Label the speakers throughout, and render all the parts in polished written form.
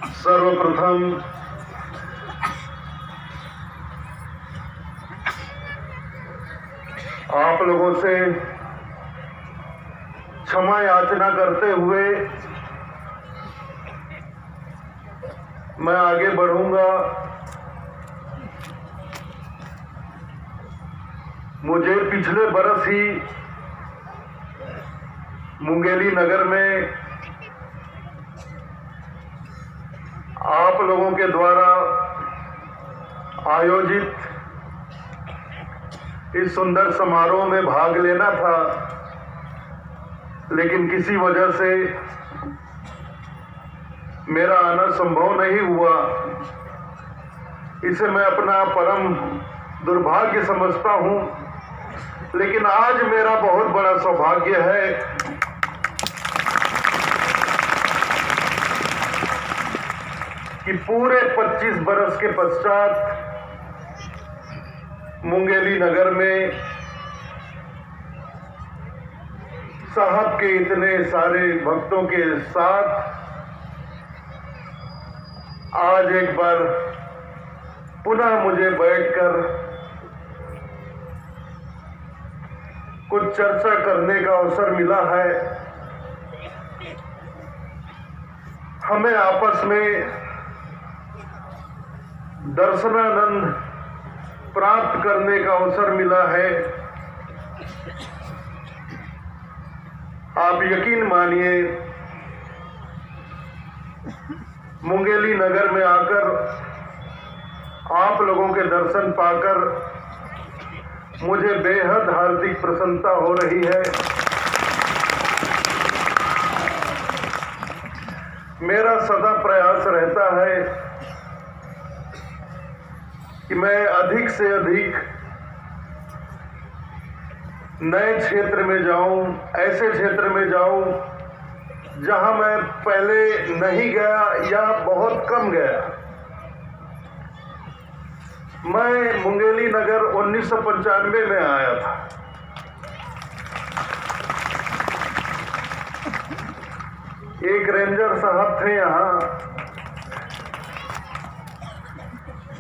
Speaker 1: सर्वप्रथम आप लोगों से क्षमा याचना करते हुए मैं आगे बढ़ूंगा। मुझे पिछले बरस ही मुंगेली नगर में आप लोगों के द्वारा आयोजित इस सुंदर समारोह में भाग लेना था, लेकिन किसी वजह से मेरा आना संभव नहीं हुआ। इसे मैं अपना परम दुर्भाग्य समझता हूं, लेकिन आज मेरा बहुत बड़ा सौभाग्य है कि पूरे 25 बरस के पश्चात मुंगेली नगर में साहब के इतने सारे भक्तों के साथ आज एक बार पुनः मुझे बैठकर कुछ चर्चा करने का अवसर मिला है। हमें आपस में दर्शनानंद प्राप्त करने का अवसर मिला है। आप यकीन मानिए, मुंगेली नगर में आकर आप लोगों के दर्शन पाकर मुझे बेहद हार्दिक प्रसन्नता हो रही है। मेरा सदा प्रयास रहता है कि मैं अधिक से अधिक नए क्षेत्र में जाऊं, ऐसे क्षेत्र में जाऊं जहां मैं पहले नहीं गया या बहुत कम गया। मैं मुंगेली नगर 1995 में आया था। एक रेंजर साहब थे यहाँ।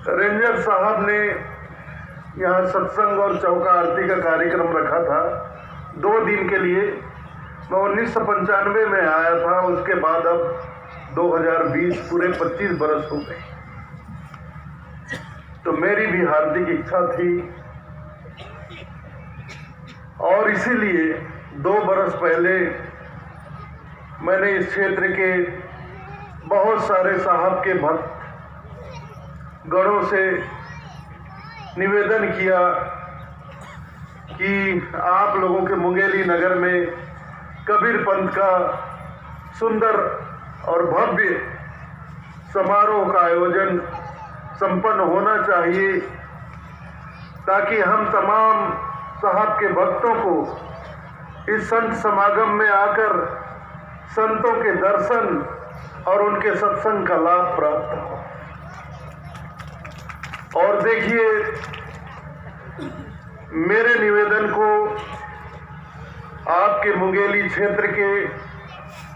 Speaker 1: रेंजर साहब ने यहाँ सत्संग और चौका आरती का कार्यक्रम रखा था 2 दिन के लिए। मैं 1995 में आया था। उसके बाद अब 2020 पूरे 25 बरस हो गए। तो मेरी भी हार्दिक इच्छा थी और इसीलिए 2 बरस पहले मैंने इस क्षेत्र के बहुत सारे साहब के भक्त गणों से निवेदन किया कि आप लोगों के मुंगेली नगर में कबीर पंथ का सुंदर और भव्य समारोह का आयोजन संपन्न होना चाहिए, ताकि हम तमाम साहब के भक्तों को इस संत समागम में आकर संतों के दर्शन और उनके सत्संग का लाभ प्राप्त हो। और देखिए, मेरे निवेदन को आपके मुंगेली क्षेत्र के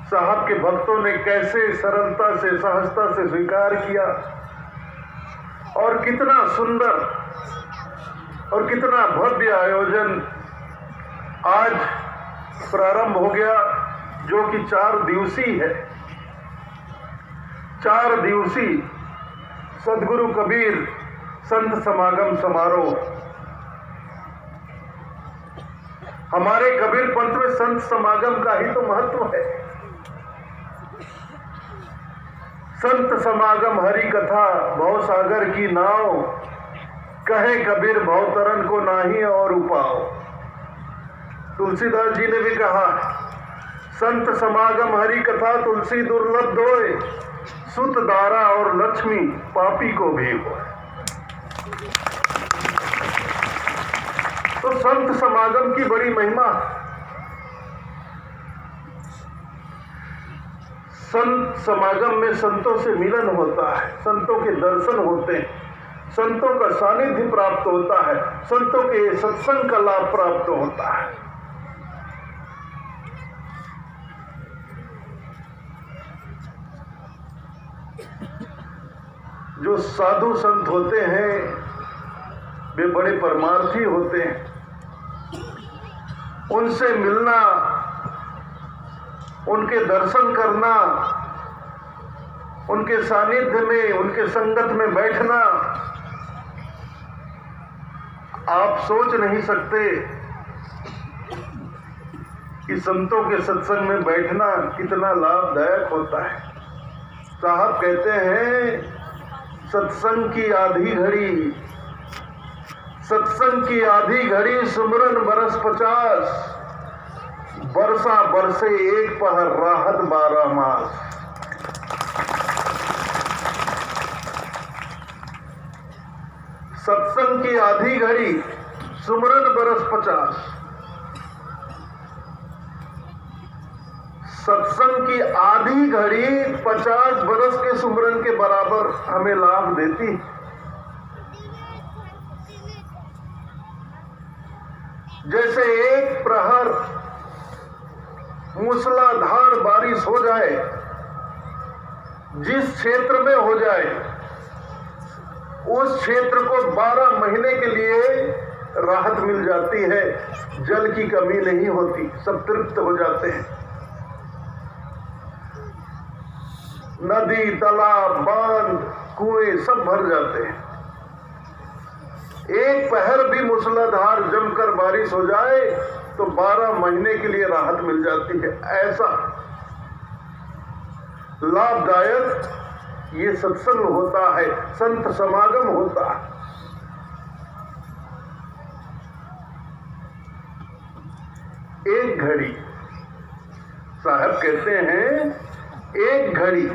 Speaker 1: साहब के भक्तों ने कैसे सरलता से, सहजता से स्वीकार किया और कितना सुंदर और कितना भव्य आयोजन आज प्रारंभ हो गया, जो कि 4 दिवसीय है। 4 दिवसीय सदगुरु कबीर संत समागम समारोह। हमारे कबीर पंथ में संत समागम का ही तो महत्व है। संत समागम हरि कथा भव सागर की नाव, कहे कबीर भवतरन को नाही और उपाओ। तुलसीदास जी ने भी कहा, संत समागम हरि कथा तुलसी दुर्लभ दोए, सुत दारा और लक्ष्मी पापी को भी हो। तो संत समागम की बड़ी महिमा। संत समागम में संतों से मिलन होता है, संतों के दर्शन होते हैं, संतों का सानिध्य प्राप्त होता है, संतों के सत्संग का लाभ प्राप्त होता है। जो साधु संत होते हैं वे बड़े परमार्थी होते हैं। उनसे मिलना, उनके दर्शन करना, उनके सानिध्य में, उनके संगत में बैठना, आप सोच नहीं सकते कि संतों के सत्संग में बैठना कितना लाभदायक होता है। साहब कहते हैं, सत्संग की आधी घड़ी, सत्संग की आधी घड़ी, सुमरन बरस 50, बरसा बरसे एक पहर, राहत 12 मास। सत्संग की आधी घड़ी, सुमरन बरस 50। सत्संग की आधी घड़ी 50 बरस के सुमरन के बराबर हमें लाभ देती। जैसे एक प्रहर मूसलाधार बारिश हो जाए, जिस क्षेत्र में हो जाए, उस क्षेत्र को 12 महीने के लिए राहत मिल जाती है। जल की कमी नहीं होती, सब तृप्त हो जाते हैं। नदी, तालाब, बांध, कुएं सब भर जाते हैं। एक पहर भी मूसलाधार जमकर बारिश हो जाए तो 12 महीने के लिए राहत मिल जाती है। ऐसा लाभदायक ये सत्संग होता है, संत समागम होता है। एक घड़ी, साहब कहते हैं, एक घड़ी